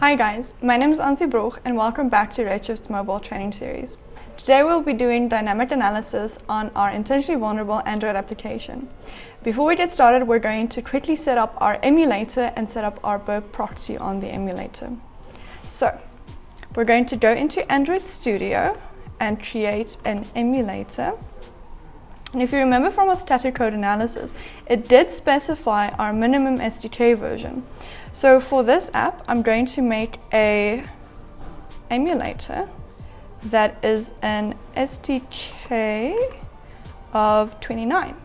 Hi guys, my name is Ansi Broch and welcome back to Redshifts mobile training series. Today we'll be doing dynamic analysis on our intentionally vulnerable Android application. Before we get started, we're going to quickly set up our emulator and set up our Burp proxy on the emulator. So we're going to go into Android Studio and create an emulator. And if you remember from our static code analysis, it did specify our minimum SDK version. So for this app, I'm going to make a emulator that is an SDK of 29.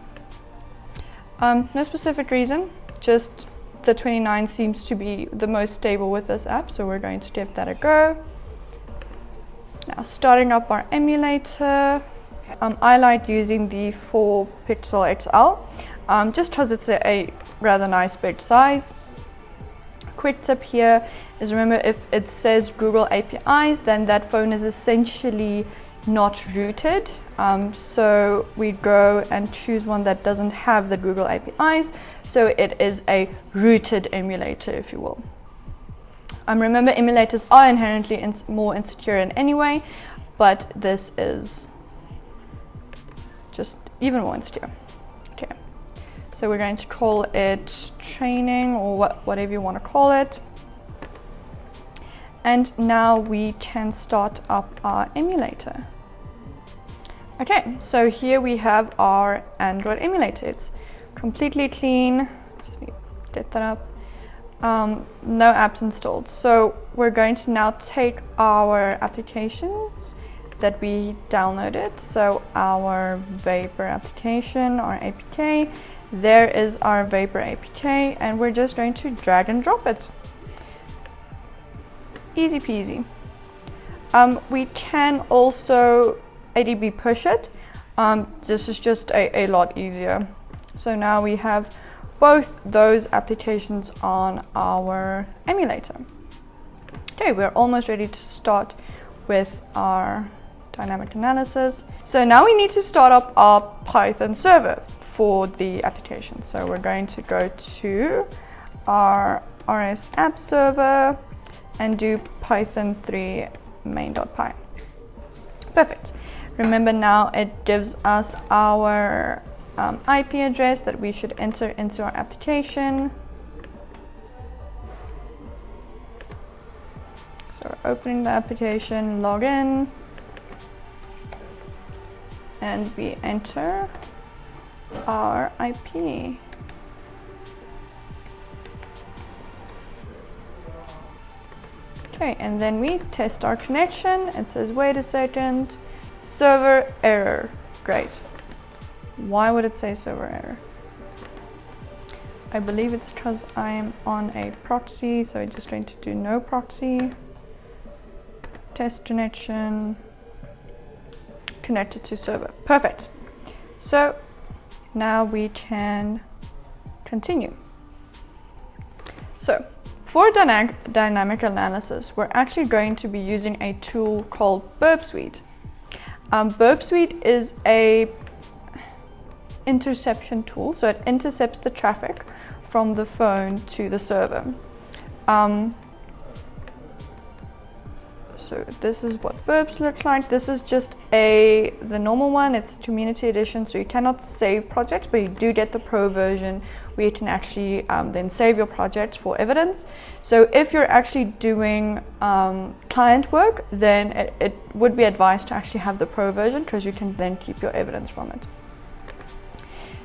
No specific reason, just the 29 seems to be the most stable with this app, so we're going to give that a go. Now starting up our emulator. I like using the 4 pixel XL just because it's a rather nice big size. Quick tip here is remember, if it says Google APIs, then that phone is essentially not rooted. So we go and choose one that doesn't have the Google APIs. So it is a rooted emulator, if you will. Remember, emulators are inherently more insecure in any way, but this is just even more insecure. Okay, so we're going to call it training or whatever you want to call it. And now we can start up our emulator. Okay, so here we have our Android emulator. It's completely clean. Just need to get that up. No apps installed. So we're going to now take our applications that we downloaded. So our Vapor application, our APK, there is our Vapor APK, and we're just going to drag and drop it. Easy peasy. We can also ADB push it. This is just a lot easier. So now we have both those applications on our emulator. Okay, we're almost ready to start with our dynamic analysis. So now we need to start up our Python server for the application. So we're going to go to our RS app server and do python 3 main.py. Perfect. Remember, now it gives us our IP address that we should enter into our application. So we're opening the application, log in, and we enter our IP. Okay, and then we test our connection. It says, wait a second, server error. Great. Why would it say server error? I believe it's because I'm on a proxy, so I'm just going to do no proxy. Test connection. Connected to server. Perfect. So now we can continue. So for dynamic analysis, we're actually going to be using a tool called Burp Suite. Burp Suite is a interception tool, so it intercepts the traffic from the phone to the server. So this is what Burps looks like. This is just the normal one. It's community edition, so you cannot save projects, but you do get the pro version where you can actually then save your project for evidence. So if you're actually doing client work, then it would be advised to actually have the pro version, because you can then keep your evidence from it.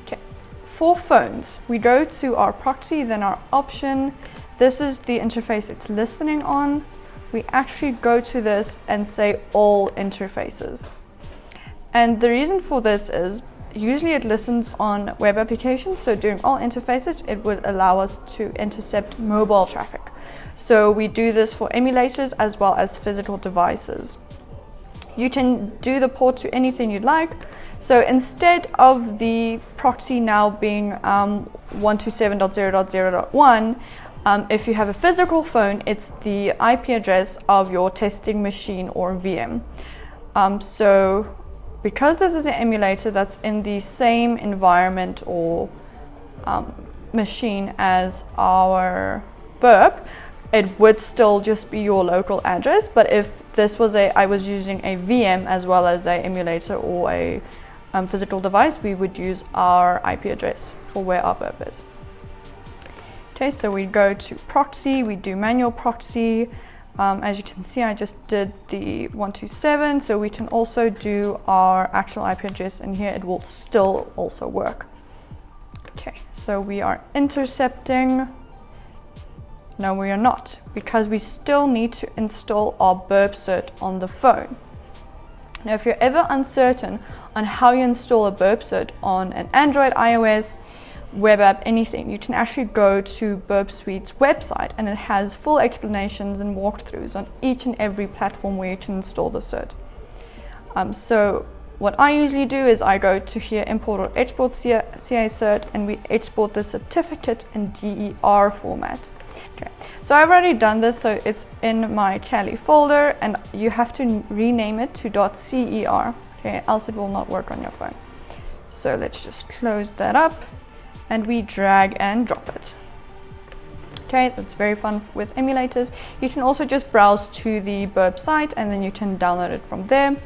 Okay, for phones, we go to our proxy, then our option. This is the interface it's listening on. We actually go to this and say all interfaces. And the reason for this is usually it listens on web applications. So doing all interfaces, it would allow us to intercept mobile traffic. So we do this for emulators as well as physical devices. You can do the port to anything you'd like. So instead of the proxy now being 127.0.0.1, if you have a physical phone, it's the IP address of your testing machine or VM. So because this is an emulator that's in the same environment or machine as our Burp, it would still just be your local address. But if this was I was using a VM as well as a emulator or a physical device, we would use our IP address for where our burp is. Okay, so we go to proxy, we do manual proxy. As you can see, I just did the 127, so we can also do our actual IP address, and here it will still also work. Okay, so we are intercepting. No, we are not, because we still need to install our burp cert on the phone. Now, if you're ever uncertain on how you install a burp cert on an Android, iOS, web app, anything, you can actually go to Burp Suite's website, and it has full explanations and walkthroughs on each and every platform where you can install the cert. So what I usually do is I go to here, import or export CA cert, and we export the certificate in DER format. Okay, so I've already done this, so it's in my Kali folder, and you have to rename it to .cer, okay, else it will not work on your phone. So let's just close that up, and we drag and drop it. Okay, that's very fun with emulators. You can also just browse to the Burp site, and then you can download it from there.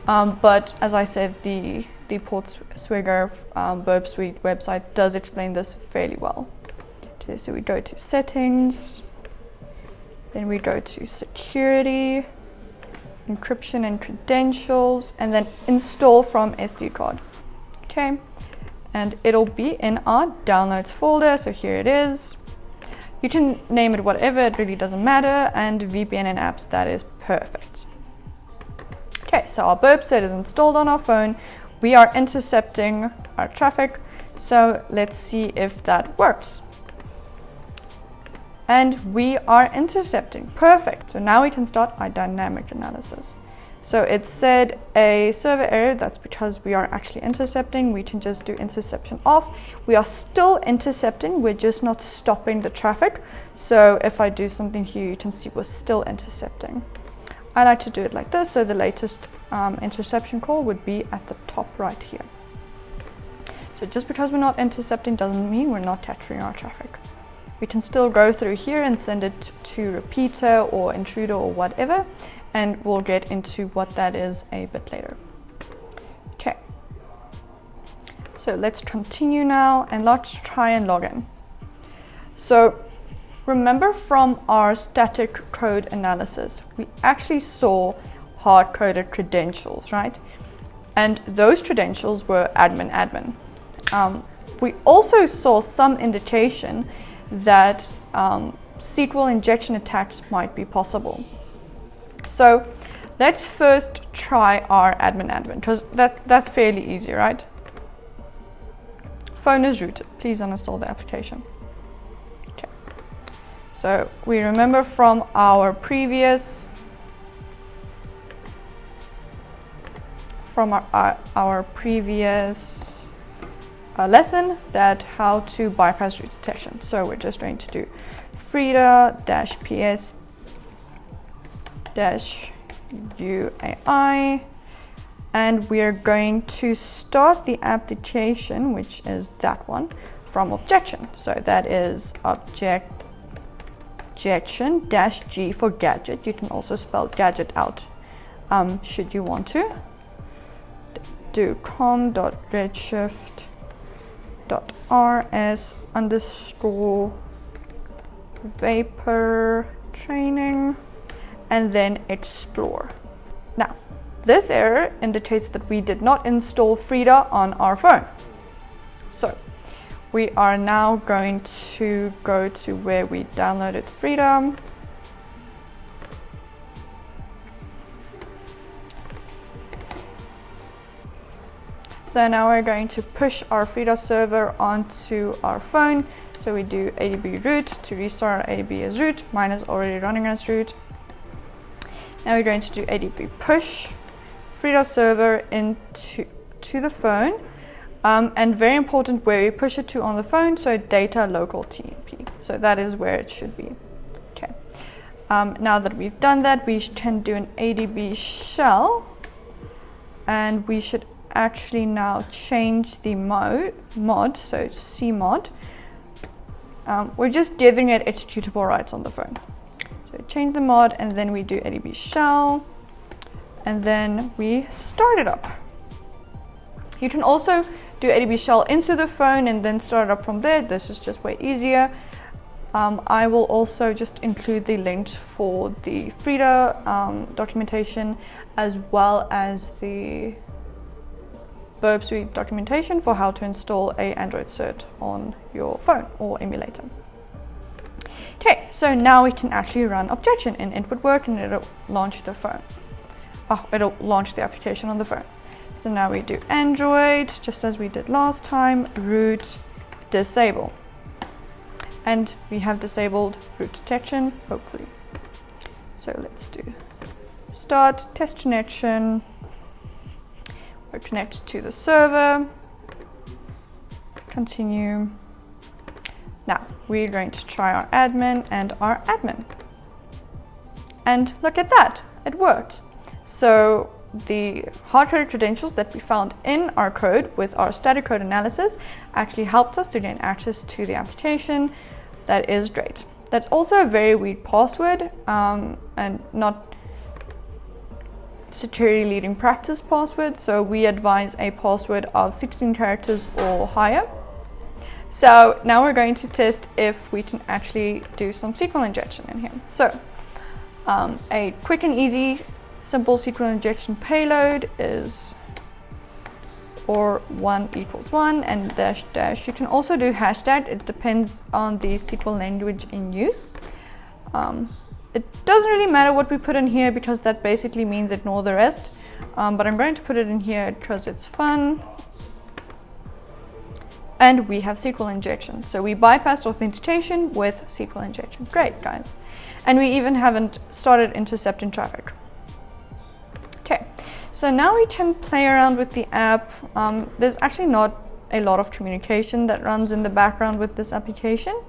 But as I said, the Portswigger Burp Suite website does explain this fairly well. Okay, so we go to settings, then we go to security, encryption and credentials, and then install from SD card. Okay, and it'll be in our downloads folder. So here it is. You can name it whatever, it really doesn't matter. And VPN and apps, that is perfect. Okay, so our burp cert is installed on our phone. We are intercepting our traffic. So let's see if that works. And we are intercepting, perfect. So now we can start our dynamic analysis. So it said a server error, that's because we are actually intercepting. We can just do interception off. We are still intercepting, we're just not stopping the traffic. So if I do something here, you can see we're still intercepting. I like to do it like this, so the latest interception call would be at the top right here. So just because we're not intercepting doesn't mean we're not capturing our traffic. We can still go through here and send it to repeater or intruder or whatever, and we'll get into what that is a bit later. Okay, so let's continue now, and let's try and log in. So remember from our static code analysis, we actually saw hard-coded credentials, right? And those credentials were admin. We also saw some indication that SQL injection attacks might be possible. So let's first try our admin, because that's fairly easy, right? Phone is rooted. Please uninstall the application. Okay. So we remember from our previous lesson that how to bypass root detection. So we're just going to do frida-ps-uai, and we're going to start the application, which is that one, from objection. So that is objection-g for gadget. You can also spell gadget out should you want to. Do com.redshift.rs_vapor training, and then explore. Now, this error indicates that we did not install Frida on our phone. So we are now going to go to where we downloaded Frida. So now we're going to push our Frida server onto our phone. So we do adb root to restart our adb as root. Mine is already running as root. Now we're going to do adb push Frida server into the phone. And very important where we push it to on the phone, so data local TMP. So that is where it should be. Okay. Now that we've done that, we can do an adb shell, and we should actually now change the mod, so cmod. We're just giving it executable rights on the phone. So change the mod, and then we do ADB shell, and then we start it up. You can also do ADB shell into the phone and then start it up from there. This is just way easier. I will also just include the link for the Frida documentation, as well as the Burp Suite documentation for how to install a Android cert on your phone or emulator. Okay, so now we can actually run Objection, and it would work, and it'll launch the phone. It'll launch the application on the phone. So now we do Android, just as we did last time, root disable. And we have disabled root detection, hopefully. So let's do start, test connection. We're connected to the server. Continue. Now we're going to try our admin and our admin. And look at that, it worked. So the hard-coded credentials that we found in our code with our static code analysis actually helped us to gain access to the application. That is great. That's also a very weird password and not security leading practice password. So we advise a password of 16 characters or higher. So now we're going to test if we can actually do some SQL injection in here. So a quick and easy simple SQL injection payload is or 1 = 1 and dash dash. You can also do hashtag. It depends on the SQL language in use. It doesn't really matter what we put in here because that basically means ignore the rest. But I'm going to put it in here because it's fun. And we have SQL injection. So we bypassed authentication with SQL injection. Great, guys. And we even haven't started intercepting traffic. Okay, so now we can play around with the app. There's actually not a lot of communication that runs in the background with this application.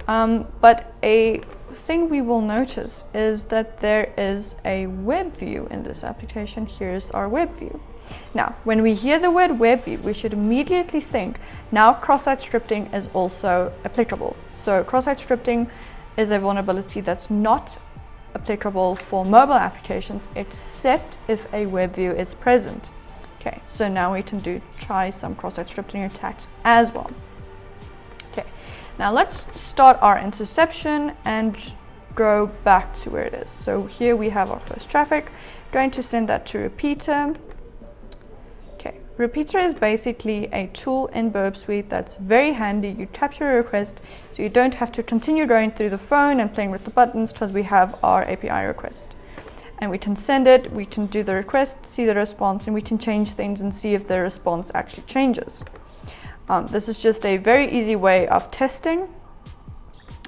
But a thing we will notice is that there is a web view in this application. Here's our web view. Now, when we hear the word web view, we should immediately think now cross-site scripting is also applicable. So cross-site scripting is a vulnerability that's not applicable for mobile applications except if a web view is present. Okay, so now we can try some cross-site scripting attacks as well. Okay, now let's start our interception and go back to where it is. So here we have our first traffic. Going to send that to repeater. Okay, repeater is basically a tool in Burp Suite that's very handy. You capture a request so you don't have to continue going through the phone and playing with the buttons because we have our API request. And we can send it, we can do the request, see the response, and we can change things and see if the response actually changes. This is just a very easy way of testing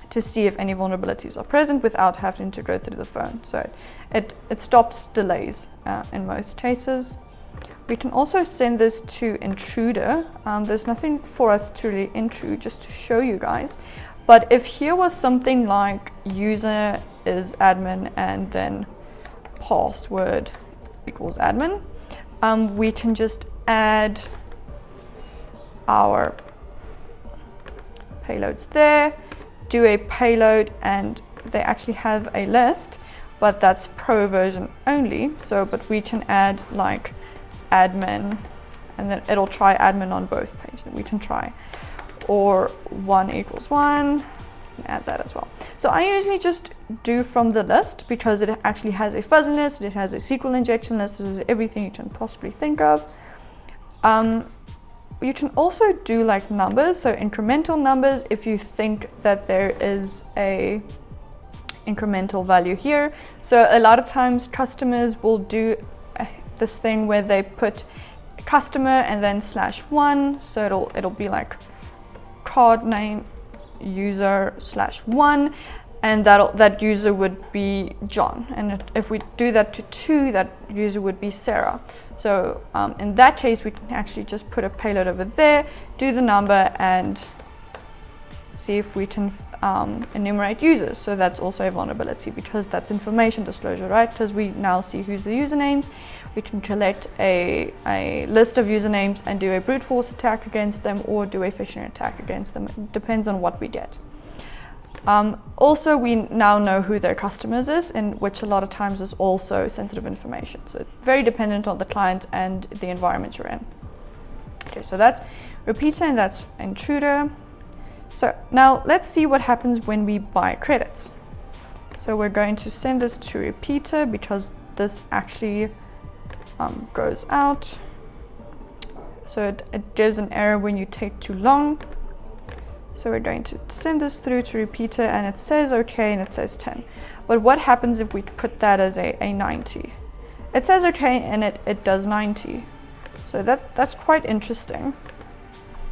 to see if any vulnerabilities are present without having to go through the phone. So it stops delays in most cases. We can also send this to Intruder. There's nothing for us to really intrude, just to show you guys. But if here was something like user is admin and then password equals admin, we can just add our payloads there, do a payload, and they actually have a list, but that's pro version only. So, but we can add like admin, and then it'll try admin on both pages. We can try, or 1 = 1, and add that as well. So I usually just do from the list because it actually has a fuzzy list, it has a SQL injection list, it has everything you can possibly think of. You can also do like numbers, so incremental numbers if you think that there is a incremental value here. So a lot of times customers will do this thing where they put customer and then /1, so it'll be like card name user /1, and that user would be John, and if we do that to 2, that user would be Sarah. So in that case, we can actually just put a payload over there, do the number, and see if we can enumerate users. So that's also a vulnerability because that's information disclosure, right? Because we now see who's the usernames. We can collect a list of usernames and do a brute force attack against them or do a phishing attack against them. It depends on what we get. Also, we now know who their customers is, and which a lot of times is also sensitive information. So very dependent on the client and the environment you're in. Okay, so that's repeater and that's intruder. So now let's see what happens when we buy credits. So we're going to send this to repeater because this actually goes out. So it gives an error when you take too long. So we're going to send this through to repeater and it says okay and it says 10. But what happens if we put that as a 90? It says okay and it does 90. So that's quite interesting.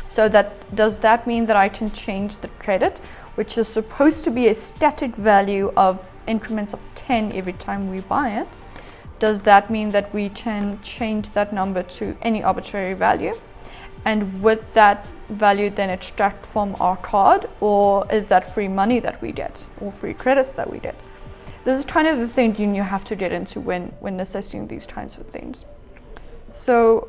So does that mean that I can change the credit, which is supposed to be a static value of increments of 10 every time we buy it? Does that mean that we can change that number to any arbitrary value? And with that value then extract from our card, or is that free money that we get or free credits that we get? This is kind of the thinking you have to get into when assessing these kinds of things. So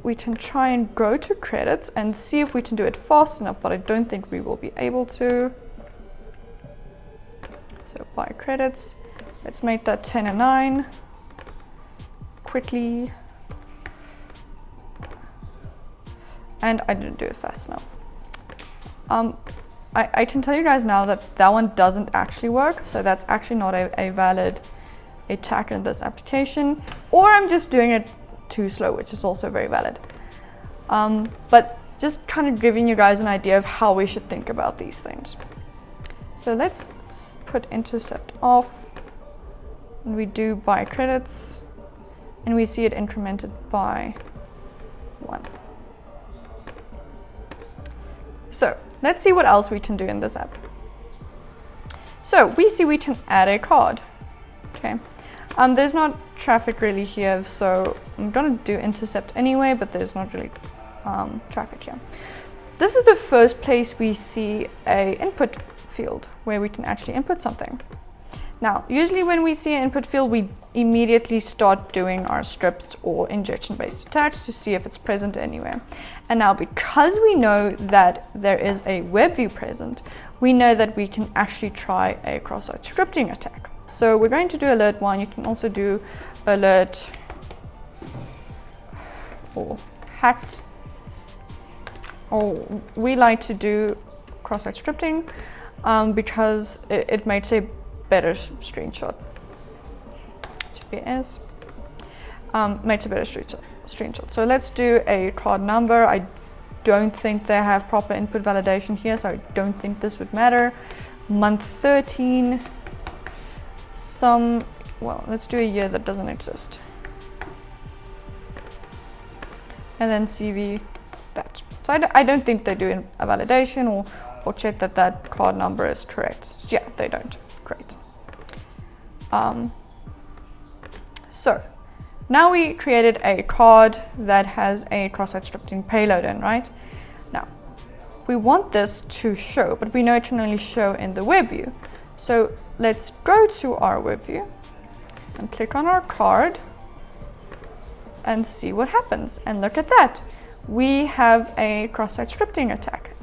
we can try and go to credits and see if we can do it fast enough, but I don't think we will be able to. So buy credits, let's make that 10 and 9 quickly. And I didn't do it fast enough. I can tell you guys now that that one doesn't actually work, so that's actually not a valid attack in this application, or I'm just doing it too slow, which is also very valid. But just kind of giving you guys an idea of how we should think about these things. So let's put intercept off, and we do buy credits, and we see it incremented by 1. So let's see what else we can do in this app. So we see we can add a card. Okay. There's not traffic really here, so I'm gonna do intercept anyway, but there's not really traffic here. This is the first place we see a input field where we can actually input something. Now, usually when we see an input field, we immediately start doing our scripts or injection-based attacks to see if it's present anywhere. And now, because we know that there is a web view present, we know that we can actually try a cross-site scripting attack. So we're going to do alert 1. You can also do alert or hacked, or we like to do cross-site scripting because it makes a better screenshot. GPS makes a better screenshot. So let's do a card number. I don't think they have proper input validation here, so I don't think this would matter. Month 13. Well, let's do a year that doesn't exist. And then CV that. So I don't think they do a validation or check that that card number is correct. So yeah, they don't. Great. So now we created a card that has a cross-site scripting payload in, right? Now we want this to show, but we know it can only show in the web view. So let's go to our web view and click on our card and see what happens. And look at that. We have a cross-site scripting attack.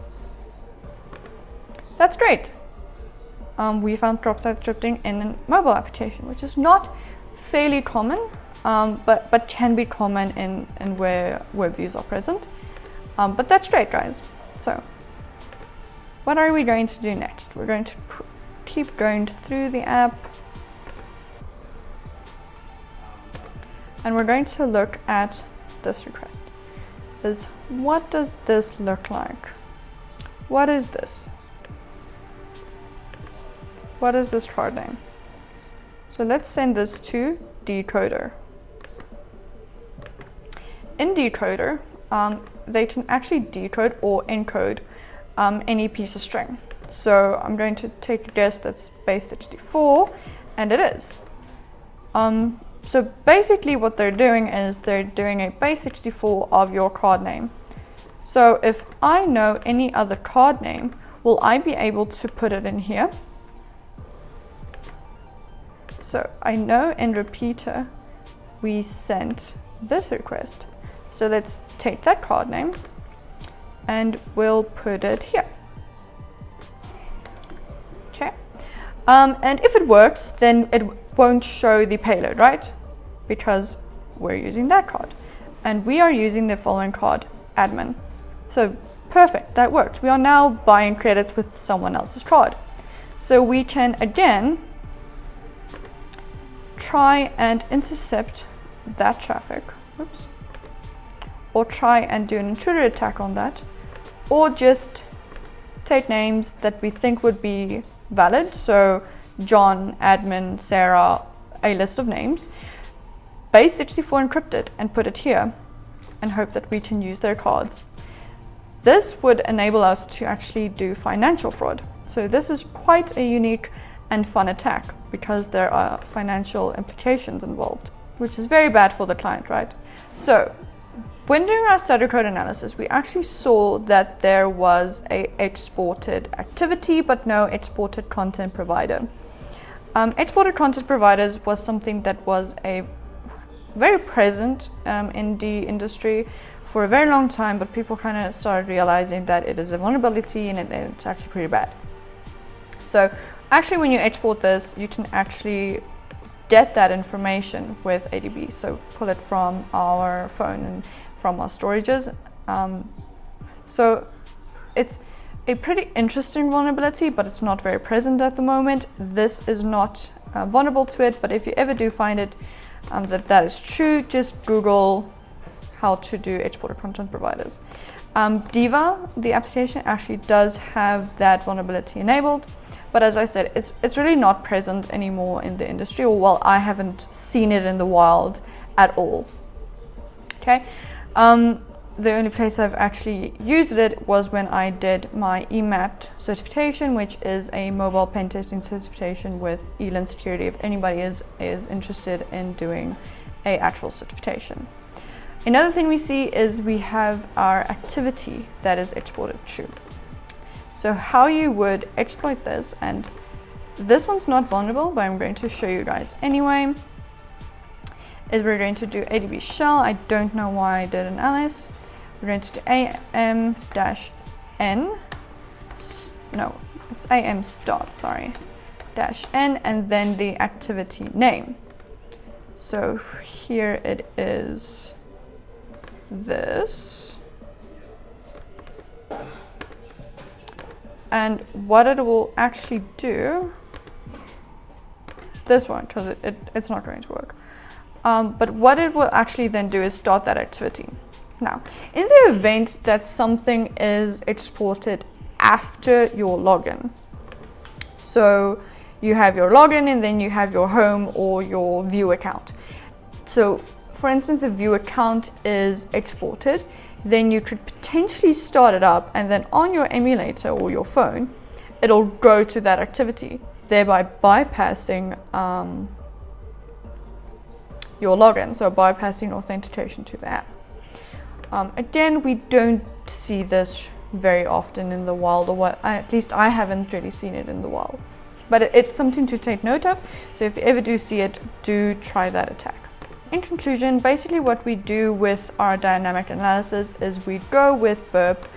That's great. We found cross-site scripting in a mobile application, which is not fairly common, but can be common in where web views are present. But that's great, guys. So what are we going to do next? We're going to keep going through the app, and we're going to look at this request. What does this look like? What is this? What is this card name? So let's send this to decoder. In decoder, they can actually decode or encode any piece of string. So I'm going to take a guess that's base 64, and it is. So basically what they're doing is they're doing a base 64 of your card name. So if I know any other card name, will I be able to put it in here? So I know in repeater we sent this request. So let's take that card name and we'll put it here. Okay. And if it works, then it won't show the payload, right? Because we're using that card. And we are using the following card, admin. So perfect, that worked. We are now buying credits with someone else's card. So we can again try and intercept that traffic. Oops. Or try and do an intruder attack on that. Or just take names that we think would be valid. So John, admin, Sarah, a list of names. Base64 encrypted and put it here and hope that we can use their cards. This would enable us to actually do financial fraud. So this is quite a unique and fun attack because there are financial implications involved, which is very bad for the client, right? So when doing our static code analysis, we actually saw that there was a exported activity, but no exported content provider. Exported content providers was something that was very present in the industry for a very long time, but people kind of started realizing that it is a vulnerability and it's actually pretty bad. So actually when you export this, you can actually get that information with ADB. So pull it from our phone and from our storages. So it's a pretty interesting vulnerability, but it's not very present at the moment. This is not vulnerable to it, but if you ever do find it, that is true, just Google how to do exported content providers. Diva, the application, actually does have that vulnerability enabled, but as I said, it's really not present anymore in the industry, or well, I haven't seen it in the wild at all. Okay, the only place I've actually used it was when I did my EMAP certification, which is a mobile pen testing certification with Elan Security, if anybody is interested in doing a actual certification. Another thing we see is we have our activity that is exported true. So how you would exploit this, and this one's not vulnerable, but I'm going to show you guys anyway, is we're going to do ADB shell. I don't know why I did an ls. We're going to do am-n, no, it's am start, sorry, -n, and then the activity name. So here it is this. And what it will actually do, this one, because it's not going to work. But what it will actually then do is start that activity. Now, in the event that something is exported after your login, so you have your login and then you have your home or your view account. So for instance, if view account is exported, then you could potentially start it up and then on your emulator or your phone, it'll go to that activity, thereby bypassing your login, so bypassing authentication to the app. Again, we don't see this very often in the wild, or at least I haven't really seen it in the wild. But it's something to take note of, so if you ever do see it, do try that attack. In conclusion, basically what we do with our dynamic analysis is we go with Burp,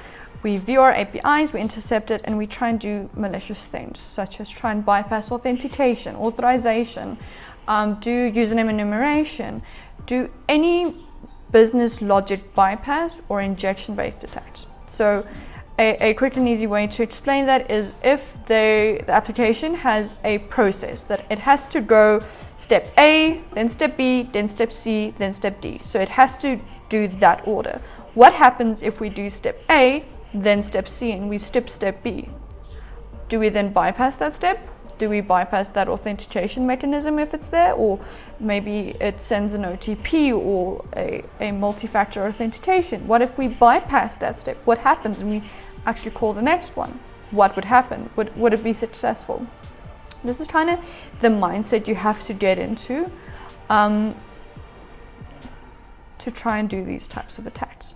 we view our APIs, we intercept it, and we try and do malicious things, such as try and bypass authentication, authorization, do username enumeration, do any business logic bypass or injection-based attacks. So a quick and easy way to explain that is if the application has a process that it has to go step A, then step B, then step C, then step D. So it has to do that order. What happens if we do step A, then step C, and we skip step B? Do we then bypass that step? Do we bypass that authentication mechanism if it's there? Or maybe it sends an OTP or a multi-factor authentication. What if we bypass that step? What happens when we actually call the next one? What would happen? Would it be successful? This is kind of the mindset you have to get into to try and do these types of attacks.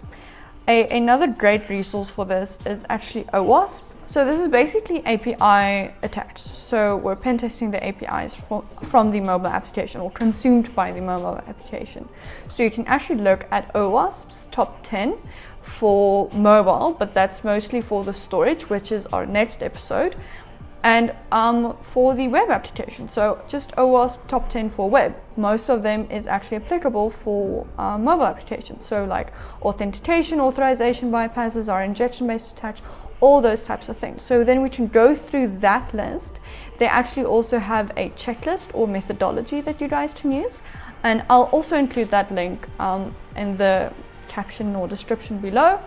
Another great resource for this is actually Owasp. So this is basically API attacks. So we're pen testing the APIs from the mobile application or consumed by the mobile application. So you can actually look at Owasp's top 10 for mobile, but that's mostly for the storage, which is our next episode. And for the web application, so just Owasp top 10 for web, most of them is actually applicable for mobile applications. So like authentication, authorization bypasses, our injection-based attacks, all those types of things. So then we can go through that list. They actually also have a checklist or methodology that you guys can use. And I'll also include that link in the caption or description below.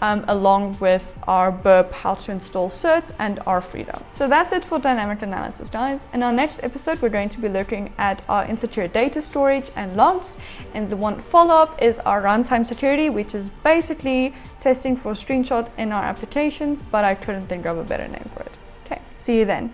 Along with our Burp how to install certs and our freedom. So that's it for dynamic analysis, guys. In our next episode, we're going to be looking at our insecure data storage and logs. And the one follow-up is our runtime security, which is basically testing for screenshot in our applications, but I couldn't think of a better name for it. Okay, see you then.